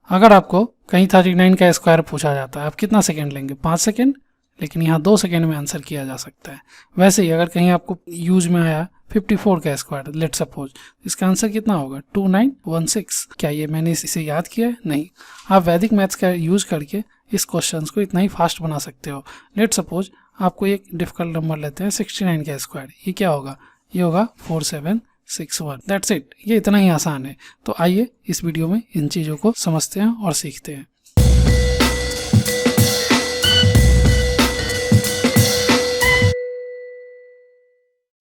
अगर आपको कहीं 39 का स्क्वायर पूछा जाता है, आप कितना सेकेंड लेंगे? 5 सेकेंड, लेकिन यहाँ 2 सेकेंड में आंसर किया जा सकता है। वैसे ही अगर कहीं आपको यूज में आया 54 का स्क्वायर, लेट सपोज, इसका आंसर कितना होगा? 2916। क्या ये मैंने इसे याद किया है? नहीं। आप वैदिक मैथ्स का यूज करके इस क्वेश्चन को इतना ही फास्ट बना सकते हो। लेट सपोज आपको एक डिफिकल्ट नंबर लेते हैं 69 का स्क्वायर, ये क्या होगा? ये होगा 4761। दैट्स इट, ये इतना ही आसान है। तो आइए इस वीडियो में इन चीज़ों को समझते हैं और सीखते हैं।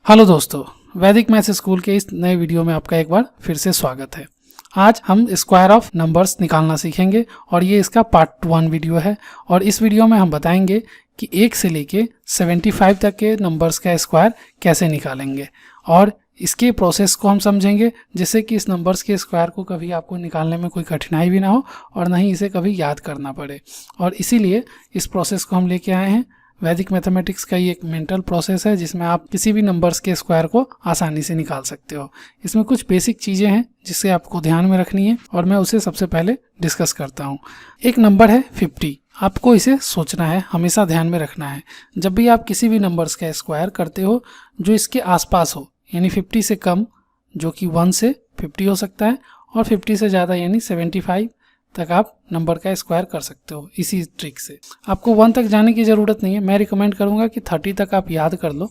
हेलो दोस्तों, वैदिक मैथ्स स्कूल के इस नए वीडियो में आपका एक बार फिर से स्वागत है। आज हम स्क्वायर ऑफ नंबर्स निकालना सीखेंगे और ये इसका पार्ट 1 वीडियो है। और इस वीडियो में हम बताएंगे कि 1 से लेके 75 तक के नंबर्स का स्क्वायर कैसे निकालेंगे, और इसके प्रोसेस को हम समझेंगे, जिससे कि इस नंबर्स के स्क्वायर को कभी आपको निकालने में कोई कठिनाई भी ना हो और ना ही इसे कभी याद करना पड़े। और इसीलिए इस प्रोसेस को हम लेके आए हैं। वैदिक मैथमेटिक्स का ये एक मेंटल प्रोसेस है जिसमें आप किसी भी नंबर्स के स्क्वायर को आसानी से निकाल सकते हो। इसमें कुछ बेसिक चीज़ें हैं जिसे आपको ध्यान में रखनी है और मैं उसे सबसे पहले डिस्कस करता हूँ। एक नंबर है 50। आपको इसे सोचना है, हमेशा ध्यान में रखना है। जब भी आप किसी भी नंबर्स का स्क्वायर करते हो जो इसके आसपास हो, यानी 50 से कम, जो कि 1 से 50 हो सकता है, और 50 से ज़्यादा यानी 75 तक आप नंबर का स्क्वायर कर सकते हो। इसी ट्रिक से आपको 1 तक जाने की ज़रूरत नहीं है। मैं रिकमेंड करूंगा कि 30 तक आप याद कर लो।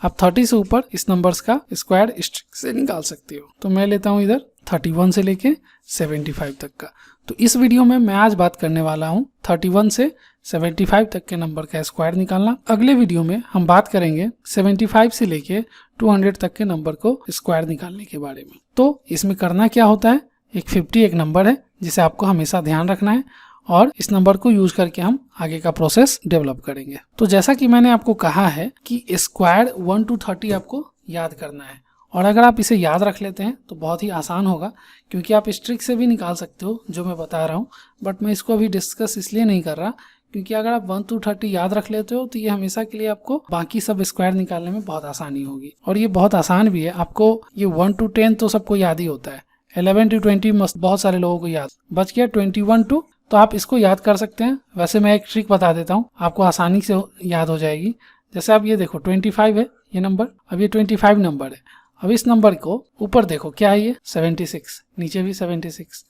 आप 30 से ऊपर इस नंबर्स का स्क्वायर इस ट्रिक से निकाल सकते हो। तो मैं लेता हूं इधर 31 से लेके 75 तक का। तो इस वीडियो में मैं आज बात करने वाला हूं 31 से 75 तक के नंबर का स्क्वायर निकालना। अगले वीडियो में हम बात करेंगे 75 से लेके 200 तक के नंबर को स्क्वायर निकालने के बारे में। तो इसमें करना क्या होता है, एक 50 एक नंबर है जिसे आपको हमेशा ध्यान रखना है, और इस नंबर को यूज करके हम आगे का प्रोसेस डेवलप करेंगे। तो जैसा कि मैंने आपको कहा है कि स्क्वायर 1 to 30 आपको याद करना है, और अगर आप इसे याद रख लेते हैं तो बहुत ही आसान होगा, क्योंकि आप इस ट्रिक से भी निकाल सकते हो जो मैं बता रहा हूँ। बट मैं इसको अभी डिस्कस इसलिए नहीं कर रहा क्योंकि अगर आप 1 to 30 याद रख लेते हो तो ये हमेशा के लिए आपको बाकी सब स्क्वायर निकालने में बहुत आसानी होगी। और ये बहुत आसान भी है। आपको ये 1 to 10 तो सबको याद ही होता है, 11 to 20 बहुत सारे लोगों को याद, बच गया 21 to, तो आप इसको याद कर सकते हैं। वैसे मैं एक ट्रिक बता देता हूँ, आपको आसानी से याद हो जाएगी। जैसे आप ये देखो 25 है ये नंबर, अब ये 25 नंबर है। अब इस नंबर को ऊपर देखो क्या है, ये 76, नीचे भी 76।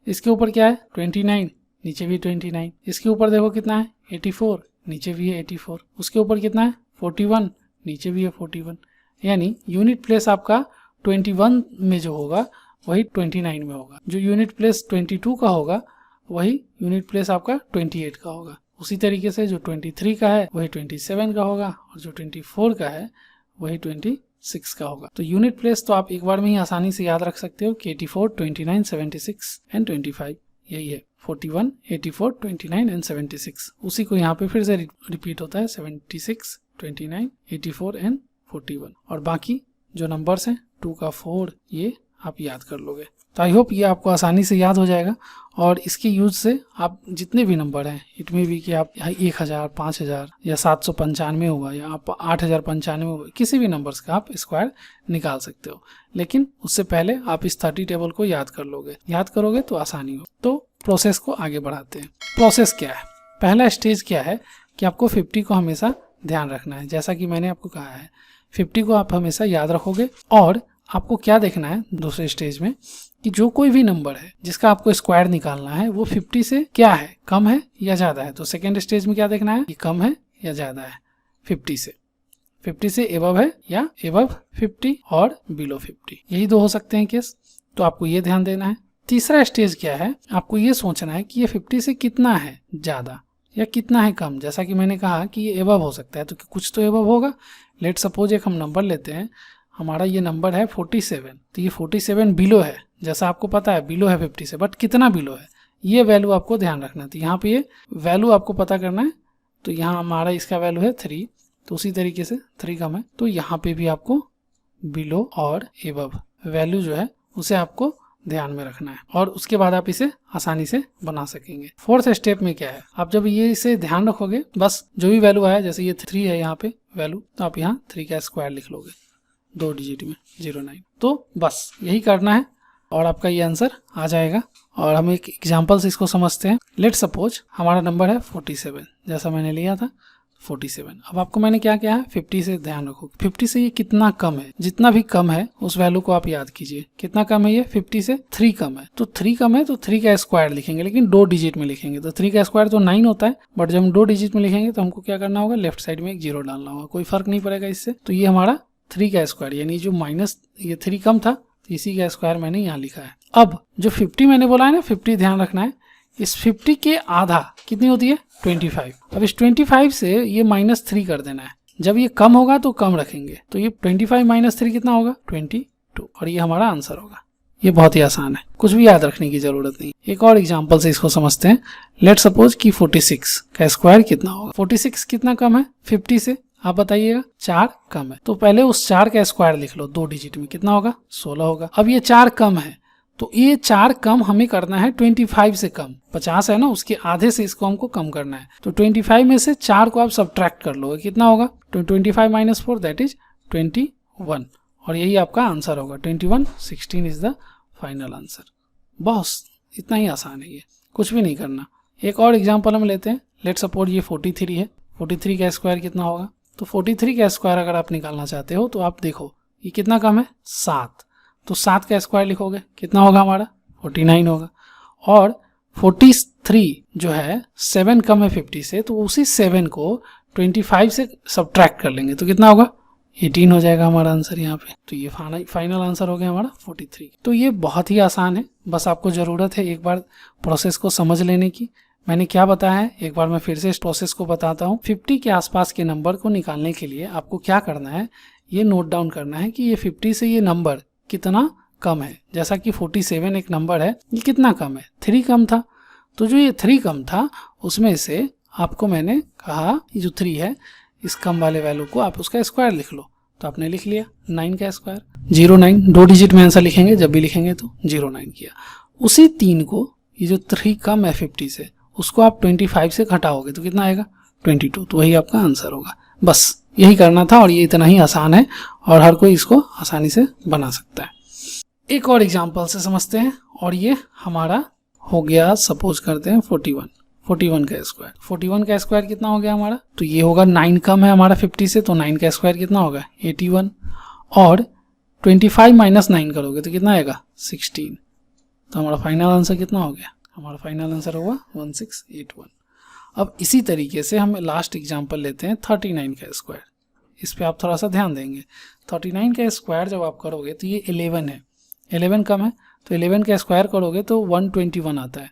इसके ऊपर क्या है 29, नीचे भी 29। इसके ऊपर देखो कितना है 84, नीचे भी है 84। उसके ऊपर कितना है 41, नीचे भी है 41। यानी यूनिट प्लेस आपका 21 में जो होगा वही 29 में होगा। जो यूनिट प्लेस 22 का होगा वही यूनिट प्लेस आपका 28 का होगा। उसी तरीके से जो 23 का है वही 27 का होगा, और जो 24 का है वही 26 का होगा। तो यूनिट प्लेस तो आप एक बार में ही आसानी से याद रख सकते हो कि 84, 29, 76 एंड 25 यही है। 41, 84, 29 एंड 76, उसी को यहाँ पे फिर से रिपीट होता है 76, 29, 84 एंड 41। और बाकी जो नंबर्स हैं 2 का 4 ये आप याद कर लोगे। तो आई होप ये आपको आसानी से याद हो जाएगा। और इसके यूज से आप जितने भी नंबर हैं, इट में भी कि आप 1000, 5000 या 795 होगा या आप 8095 होगा, किसी भी नंबर्स का आप स्क्वायर निकाल सकते हो। लेकिन उससे पहले आप इस 30 टेबल को याद कर लोगे। याद करोगे तो आसानी हो। तो प्रोसेस को आगे बढ़ाते हैं। प्रोसेस क्या है? पहला स्टेज क्या है कि आपको 50 को हमेशा ध्यान रखना है। जैसा कि मैंने आपको कहा है 50 को आप हमेशा याद रखोगे। और आपको क्या देखना है दूसरे स्टेज में कि जो कोई भी नंबर है जिसका आपको स्क्वायर निकालना है वो 50 से क्या है, कम है या ज्यादा है। तो सेकेंड स्टेज में क्या देखना है कि कम है या ज्यादा है 50 से एबव है या एबव 50 और बिलो 50, यही दो हो सकते हैं केस। तो आपको ये ध्यान देना है। तीसरा स्टेज क्या है, आपको ये सोचना है कि ये 50 से कितना है ज्यादा या कितना है कम। जैसा कि मैंने कहा कि ये एबव हो सकता है, तो कुछ तो एबव होगा। लेट सपोज एक हम नंबर लेते हैं, हमारा ये नंबर है 47, तो ये 47 बिलो है। जैसा आपको पता है बिलो है 50 से, बट कितना बिलो है ये वैल्यू आपको ध्यान रखना है। तो यहाँ पे ये वैल्यू आपको पता करना है। तो यहाँ हमारा इसका वैल्यू है 3, तो उसी तरीके से 3 कम है, तो यहाँ पे भी आपको बिलो और एबव वैल्यू जो है उसे आपको ध्यान में रखना है, और उसके बाद आप इसे आसानी से बना सकेंगे। फोर्थ स्टेप में क्या है, आप जब ये इसे ध्यान रखोगे, बस जो भी वैल्यू आया, जैसे ये 3 है यहाँ पे वैल्यू, तो आप यहाँ 3 का स्क्वायर लिख लोगे 2 डिजिट में 09। तो बस यही करना है। और आपका ये आंसर आ जाएगा। और हम एक एग्जांपल से इसको समझते हैं। लेट्स सपोज हमारा नंबर है 47, जैसा मैंने लिया था 47। अब आपको मैंने क्या किया है, 50 से ध्यान रखो, 50 से ये कितना कम है, जितना भी कम है उस वैल्यू को आप याद कीजिए। कितना कम है ये, 50 से 3 कम है। तो 3 कम है तो 3 का स्क्वायर लिखेंगे, लेकिन 2 डिजिट में लिखेंगे। तो 3 का स्क्वायर तो 9 होता है, बट जब हम 2 डिजिट में लिखेंगे तो हमको क्या करना होगा, लेफ्ट साइड में एक 0 डालना होगा। कोई फर्क नहीं पड़ेगा इससे। तो ये हमारा 3 का स्क्वायर, यानी जो माइनस ये 3 कम था तो इसी का स्क्वायर मैंने यहाँ लिखा है। अब जो 50 मैंने बोला है ना, 50 ध्यान रखना है, इस 50 के आधा कितनी होती है, 25। अब इस 25 से ये -3 कर देना है। जब ये कम होगा तो कम रखेंगे, तो ये 25 - 3 कितना होगा, 22। और ये हमारा आंसर होगा। ये बहुत ही आसान है, कुछ भी याद रखने की जरूरत नहीं। एक और एग्जांपल से इसको समझते हैं। लेट्स सपोज कि 46 का स्क्वायर कितना होगा। 46 कितना कम है 50 से, आप बताइएगा। 4 कम है, तो पहले उस 4 का स्क्वायर लिख लो 2 डिजिट में, कितना होगा, 16 होगा। अब ये 4 कम है, तो ये 4 कम हमें करना है 25 से कम। 50 है ना, उसके आधे से इसको हमको कम करना है। तो 25 में से 4 को आप सब्ट्रैक्ट कर लो, कितना होगा, 25 - 4 दैट इज 21। और यही आपका आंसर होगा 21। 16 इज द फाइनल आंसर। बस इतना ही आसान है, ये कुछ भी नहीं करना। एक और एग्जाम्पल हम लेते हैं। लेट्स सपोज ये 43 है। 43 का स्क्वायर कितना होगा, तो 43 का स्क्वायर अगर आप निकालना चाहते हो तो आप देखो ये कितना कम है, 7। तो 7 का स्क्वायर लिखोगे, कितना होगा हमारा, 49 होगा। और 43 जो है 7 कम है 50 से, तो उसी 7 को 25 से सब्ट्रैक्ट कर लेंगे, तो कितना होगा, 18 हो जाएगा हमारा आंसर यहाँ पे। तो ये फाइनल आंसर हो गया हमारा 43। तो ये बहुत ही आसान है, बस आपको ज़रूरत है एक बार प्रोसेस को समझ लेने की। मैंने क्या बताया है, एक बार मैं फिर से इस प्रोसेस को बताता हूँ। 50 के आसपास के नंबर को निकालने के लिए आपको क्या करना है, ये नोट डाउन करना है कि ये 50 से ये नंबर कितना कम है। जैसा कि 47 एक नंबर है, ये कितना कम है, 3 कम था। तो जो ये 3 कम था उसमें से आपको मैंने कहा ये जो 3 है इस कम वाले वैल्यू को आप उसका स्क्वायर लिख लो। तो आपने लिख लिया 9 का स्क्वायर, 09। 2 डिजिट में आंसर लिखेंगे, जब भी लिखेंगे तो 09 किया। उसी 3 को, ये जो 3 कम है 50 से, उसको आप 25 से घटाओगे तो कितना आएगा, 22। तो वही आपका आंसर होगा। बस यही करना था, और ये इतना ही आसान है और हर कोई इसको आसानी से बना सकता है। एक और एग्जांपल से समझते हैं, और ये हमारा हो गया, सपोज करते हैं 41 का स्क्वायर। 41 का स्क्वायर कितना हो गया हमारा, तो ये होगा 9 कम है हमारा 50 से, तो 9 का स्क्वायर कितना होगा, 81। और 25 - 9 करोगे तो कितना आएगा, 16। तो हमारा फाइनल आंसर कितना हो गया, हमारा फाइनल आंसर होगा 1681। अब इसी तरीके से हम लास्ट एग्जांपल लेते हैं 39 का स्क्वायर। इस पे आप थोड़ा सा ध्यान देंगे। 39 का स्क्वायर जब आप करोगे तो ये 11 है, 11 कम है, तो 11 का स्क्वायर करोगे तो 121 आता है,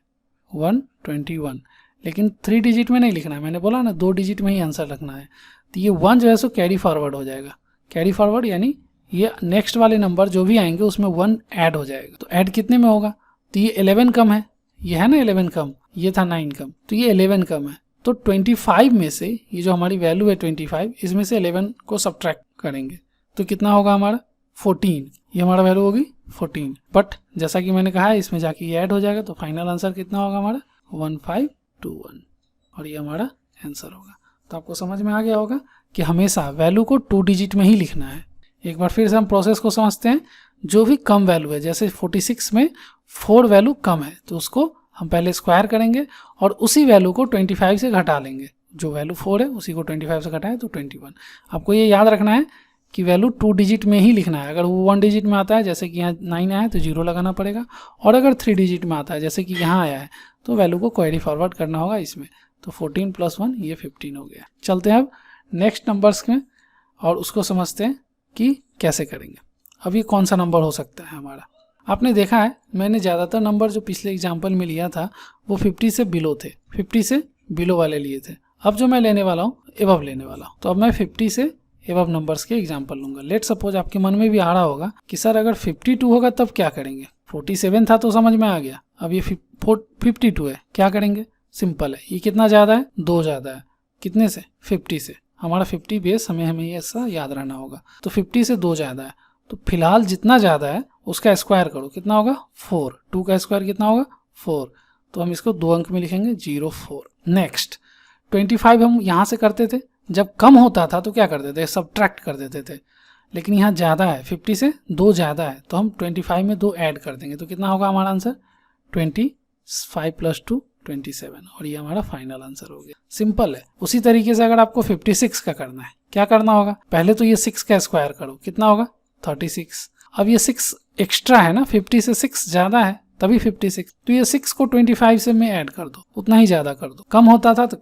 121। लेकिन 3 डिजिट में नहीं लिखना है, मैंने बोला ना 2 डिजिट में ही आंसर रखना है। तो ये 1 जो है सो कैरी फॉरवर्ड हो जाएगा। कैरी फॉरवर्ड यानी ये नेक्स्ट वाले नंबर जो भी आएंगे उसमें 1 ऐड हो जाएगा। तो ऐड कितने में होगा, तो ये 11 कम है, ये है ना 11 कम, ये था 9 कम, तो ये 11 कम है। तो 25 में से ये जो हमारी वैल्यू है 25, इसमें से 11 को सब्ट्रैक्ट करेंगे तो कितना होगा हमारा 14। ये हमारा वैल्यू होगी 14। बट जैसा कि मैंने कहा है इसमें जाके ये ऐड हो जाएगा, तो फाइनल आंसर कितना होगा हमारा 1521। और ये हमारा आंसर होगा। तो आपको समझ में आ गया होगा कि हमेशा वैल्यू को 2 डिजिट में ही लिखना है। एक बार फिर से हम प्रोसेस को समझते हैं। जो भी कम वैल्यू है, जैसे 46 में 4 वैल्यू कम है, तो उसको हम पहले स्क्वायर करेंगे और उसी वैल्यू को 25 से घटा लेंगे। जो वैल्यू 4 है उसी को 25 से घटाएं तो 21। आपको ये याद रखना है कि वैल्यू 2 डिजिट में ही लिखना है। अगर वो 1 डिजिट में आता है, जैसे कि यहाँ 9 आया है तो 0 लगाना पड़ेगा, और अगर 3 डिजिट में आता है जैसे कि यहाँ आया है तो वैल्यू को क्वेरी फॉरवर्ड करना होगा इसमें। तो 14 + 1 ये 15 हो गया। चलते हैं अब नेक्स्ट नंबर्स में और उसको समझते हैं कि कैसे करेंगे। अब ये कौन सा नंबर हो सकता है हमारा। आपने देखा है मैंने ज़्यादातर नंबर जो पिछले एग्जाम्पल में लिया था वो 50 से बिलो थे, 50 से बिलो वाले लिए थे। अब जो मैं लेने वाला हूँ एबव लेने वाला हूँ। तो अब मैं 50 से एबव नंबर्स के एग्जाम्पल लूँगा। लेट सपोज आपके मन में भी आ रहा होगा कि सर अगर 52 होगा तब क्या करेंगे। 47 था तो समझ में आ गया, अब ये 52 है, क्या करेंगे। सिंपल है, ये कितना ज़्यादा है, 2 ज़्यादा है, कितने से 50 से। हमारा 50 बेस हमें ये ऐसा याद रहना होगा। तो 50 से 2 ज़्यादा है, तो फिलहाल जितना ज़्यादा है उसका स्क्वायर करो, कितना होगा 4। 2 का स्क्वायर कितना होगा 4। तो हम इसको 2 अंक में लिखेंगे 04। नेक्स्ट 25 हम यहाँ से करते थे, जब कम होता था तो क्या करते थे, सब्ट्रैक्ट कर देते थे। लेकिन यहाँ ज़्यादा है, 50 से 2 ज़्यादा है, तो हम 25 में 2 ऐड कर देंगे। तो कितना होगा हमारा आंसर? 25 प्लस 2 27, और ये हमारा फाइनल आंसर हो गया। सिंपल है। उसी तरीके से अगर आपको 56 का करना है, क्या करना होगा? पहले तो ये 6 का स्क्वायर करो, कितना होगा? 36। अब ये 6 एक्स्ट्रा है ना, 50 से 6 ज़्यादा है तभी 56, तो ये 6 को 25 से में ऐड कर दो, उतना ही ज़्यादा कर दो। कम होता था तो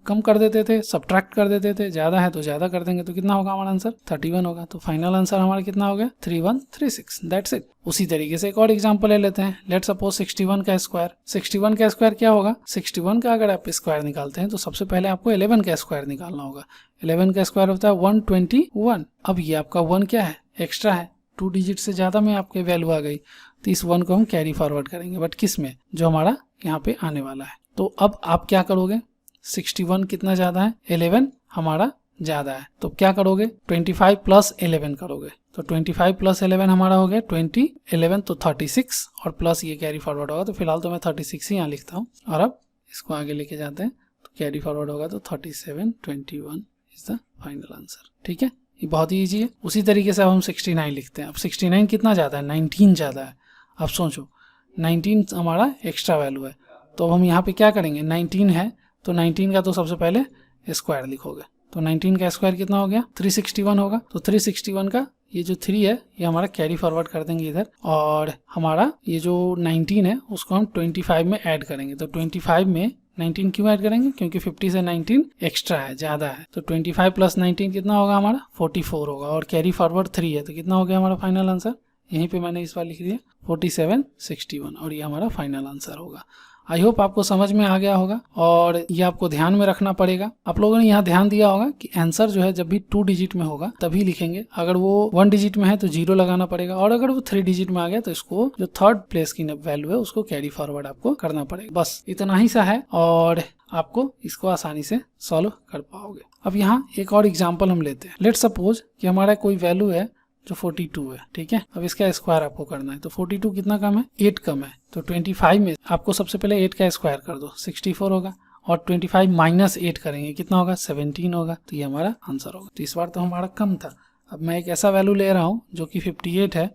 कम कर देते थे, सब्ट्रैक्ट कर देते थे, ज़्यादा है तो ज़्यादा कर देंगे। तो कितना होगा हमारा आंसर? 31 होगा। तो फाइनल आंसर हमारा कितना हो गया? 3136। That's it. उसी तरीके से एक और एग्जांपल ले लेते हैं। लेट्स सपोज 61 का स्क्वायर। 61 का स्क्वायर क्या होगा? 61 का अगर आप स्क्वायर निकालते हैं तो सबसे पहले आपको 11 का स्क्वायर निकालना होगा। 11 का स्क्वायर होता है 121। अब ये आपका 1 क्या है? एक्स्ट्रा है, 2 डिजिट से ज़्यादा में आपके वैल्यू आ गई, तो इस 1 को हम कैरी फॉरवर्ड करेंगे, बट किस में? जो हमारा यहाँ पे आने वाला है। तो अब आप क्या करोगे? 61 कितना ज़्यादा है? 11 हमारा ज़्यादा है, तो क्या करोगे? 25 प्लस 11 करोगे। तो 25 प्लस 11 हमारा हो गया 20, 11 तो 36, और प्लस ये कैरी फॉरवर्ड होगा। तो फिलहाल तो मैं 36 ही यहाँ लिखता हूँ, और अब इसको आगे लेके जाते हैं तो कैरी फॉरवर्ड होगा, तो 37, 21 इज द फाइनल आंसर। ठीक है, ये बहुत ही ईजी है। उसी तरीके से अब हम 69 लिखते हैं। अब 69 कितना ज़्यादा है? 19 ज़्यादा है। अब सोचो, 19 हमारा एक्स्ट्रा वैल्यू है, तो हम यहाँ पे क्या करेंगे? 19 है तो 19 का तो सबसे पहले स्क्वायर लिखोगे। तो 19 का स्क्वायर कितना हो गया? 361 होगा। तो 361 का ये जो 3 है ये हमारा कैरी फॉरवर्ड कर देंगे इधर, और हमारा ये जो 19 है उसको हम 25 में ऐड करेंगे। तो 25 में 19 क्यों ऐड करेंगे? क्योंकि 50 से 19 एक्स्ट्रा है, ज़्यादा है। तो 25 प्लस 19 कितना होगा हमारा? 44 होगा, और कैरी फॉरवर्ड 3 है, तो कितना हो गया हमारा फाइनल आंसर? यहीं पे मैंने इस बार लिख दिया 4761, और ये हमारा फाइनल आंसर होगा। आई होप आपको समझ में आ गया होगा, और ये आपको ध्यान में रखना पड़ेगा। आप लोगों ने यहाँ ध्यान दिया होगा कि आंसर जो है जब भी 2 डिजिट में होगा तभी लिखेंगे, अगर वो 1 डिजिट में है तो 0 लगाना पड़ेगा, और अगर वो 3 डिजिट में आ गया तो इसको जो 3rd प्लेस की वैल्यू है उसको कैरी फॉरवर्ड आपको करना पड़ेगा। बस इतना ही सा है, और आपको इसको आसानी से सॉल्व कर पाओगे। अब यहाँ एक और एग्जाम्पल हम लेते हैं। लेट्स सपोज कि हमारा कोई वैल्यू है जो 42 है, ठीक है। अब इसका स्क्वायर आपको करना है, तो 42 कितना कम है? 8 कम है। तो 25 में आपको सबसे पहले 8 का स्क्वायर कर दो, 64 होगा, और 25 माइनस 8 करेंगे, कितना होगा? 17 होगा। तो ये हमारा आंसर होगा। तो इस बार तो हमारा कम था। अब मैं एक ऐसा वैल्यू ले रहा हूँ जो कि 58 है,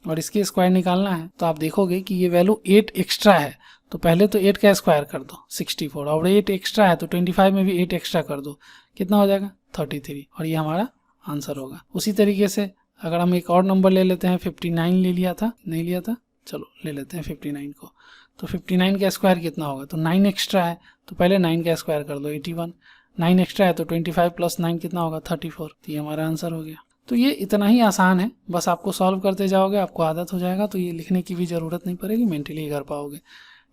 और इसके स्क्वायर निकालना है। तो आप देखोगे कि ये वैल्यू 8 एक्स्ट्रा है, तो पहले तो 8 का स्क्वायर कर दो 64, और 8 एक्स्ट्रा है तो 25 में भी 8 एक्स्ट्रा कर दो, कितना हो जाएगा? 33, और ये हमारा आंसर होगा। उसी तरीके से अगर हम एक और नंबर ले लेते हैं, 59 ले लिया था, नहीं लिया था, चलो ले लेते हैं 59 को। तो 59 का स्क्वायर कितना होगा? तो 9 एक्स्ट्रा है, तो पहले 9 का स्क्वायर कर दो 81, 9 एक्स्ट्रा है तो 25 प्लस 9 कितना होगा? 34। तो ये हमारा आंसर हो गया। तो ये इतना ही आसान है, बस आपको सॉल्व करते जाओगे, आपको आदत हो जाएगा, तो ये लिखने की भी ज़रूरत नहीं पड़ेगी, मेंटली कर पाओगे।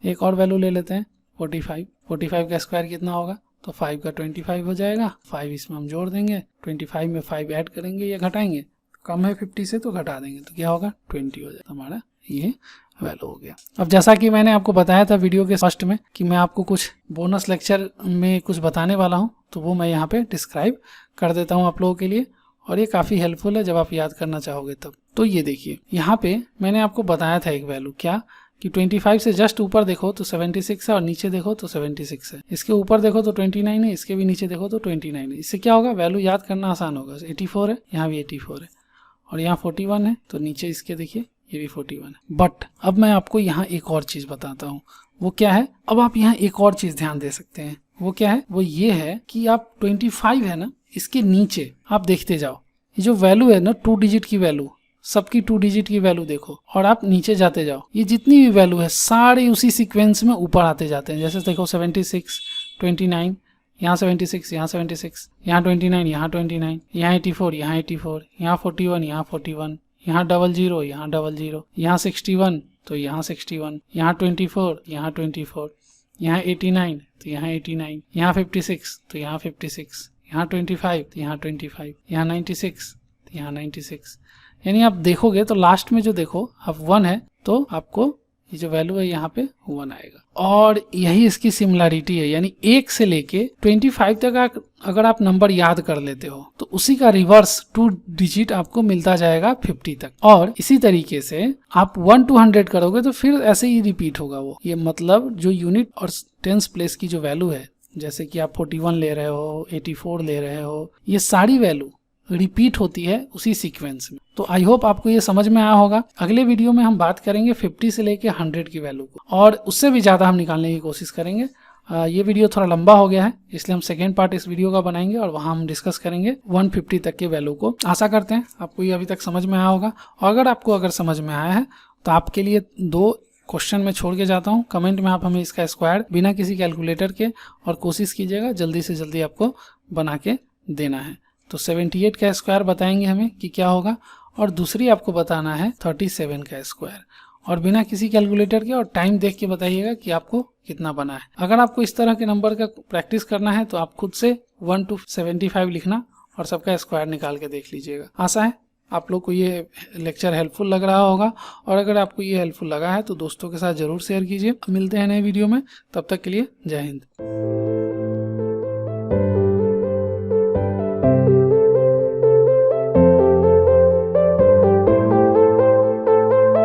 एक और वैल्यू ले लेते हैं 45। 45 का स्क्वायर कितना होगा? तो 5 का 25 हो जाएगा, 5 इसमें हम जोड़ देंगे, 25 में 5 ऐड करेंगे या घटाएंगे, कम है 50 से तो घटा देंगे, तो क्या होगा? 20 हो जाएगा। हमारा ये वैल्यू हो गया। अब जैसा कि मैंने आपको बताया था वीडियो के फर्स्ट में कि मैं आपको कुछ बोनस लेक्चर में कुछ बताने वाला हूं, तो वो मैं यहाँ पे डिस्क्राइब कर देता हूँ आप लोगों के लिए, और ये काफ़ी हेल्पफुल है जब आप याद करना चाहोगे तब। तो ये देखिए, यहाँ पे मैंने आपको बताया था एक वैल्यू, क्या कि 25 से जस्ट ऊपर देखो तो 76 है, और नीचे देखो तो 76 है। इसके ऊपर देखो तो 29 है, इसके भी नीचे देखो तो 29 है। इससे क्या होगा? वैल्यू याद करना आसान होगा। 84 है, यहाँ भी 84 है, और यहाँ 41 है, तो नीचे इसके देखिए ये भी 41 है। बट अब मैं आपको यहाँ एक और चीज़ बताता हूँ, वो क्या है? अब आप यहाँ एक और चीज़ ध्यान दे सकते हैं, वो क्या है? वो ये है कि आप 25 है ना, इसके नीचे आप देखते जाओ, ये जो वैल्यू है ना 2 डिजिट की वैल्यू, सबकी 2 डिजिट की वैल्यू देखो, और आप नीचे जाते जाओ, ये जितनी भी वैल्यू है सारे उसी सीक्वेंस में ऊपर आते जाते हैं। जैसे देखो 76, 29, यहाँ 76, यहाँ 76, यहाँ 29, यहाँ 29, यहाँ 84, यहाँ 84, यहाँ 41, यहाँ 41, यहाँ 00, यहाँ 00, यहाँ 61, तो यहाँ 61, यहाँ 24, यहाँ 24, यहाँ 89, तो यहाँ 89, यहाँ 56, तो यहाँ 56, यहाँ 25, तो यहाँ 25, यहाँ 96, तो यहाँ 96। यानी आप देखोगे तो लास्ट में जो देखो आप 1 है, तो आपको ये जो वैल्यू है यहाँ पे 1 आएगा, और यही इसकी सिमिलरिटी है। यानी 1 से लेके 25 तक अगर आप नंबर याद कर लेते हो तो उसी का रिवर्स 2 डिजिट आपको मिलता जाएगा 50 तक, और इसी तरीके से आप 1 to 100 करोगे तो फिर ऐसे ही रिपीट होगा वो। ये मतलब जो यूनिट और टेंस प्लेस की जो वैल्यू है, जैसे कि आप 41 ले रहे हो, 84 ले रहे हो, ये सारी वैल्यू रिपीट होती है उसी सीक्वेंस में। तो आई होप आपको ये समझ में आया होगा। अगले वीडियो में हम बात करेंगे 50 से लेके 100 की वैल्यू को, और उससे भी ज़्यादा हम निकालने की कोशिश करेंगे। ये वीडियो थोड़ा लंबा हो गया है, इसलिए हम सेकेंड पार्ट इस वीडियो का बनाएंगे और वहाँ हम डिस्कस करेंगे 150 तक के वैल्यू को। आशा करते हैं आपको ये अभी तक समझ में आया होगा। और अगर समझ में आया है तो आपके लिए 2 क्वेश्चन में छोड़ के जाता हूँ। कमेंट में आप हमें इसका स्क्वायर बिना किसी कैलकुलेटर के और कोशिश कीजिएगा जल्दी से जल्दी आपको बना के देना है। तो 78 का स्क्वायर बताएंगे हमें कि क्या होगा, और दूसरी आपको बताना है 37 का स्क्वायर, और बिना किसी कैलकुलेटर के और टाइम देख के बताइएगा कि आपको कितना बना है। अगर आपको इस तरह के नंबर का प्रैक्टिस करना है तो आप खुद से 1 to 75 लिखना और सबका स्क्वायर निकाल के देख लीजिएगा। आशा है आप लोग को ये लेक्चर हेल्पफुल लग रहा होगा, और अगर आपको ये हेल्पफुल लगा है तो दोस्तों के साथ जरूर शेयर कीजिए। मिलते हैं नए वीडियो में, तब तक के लिए जय हिंद।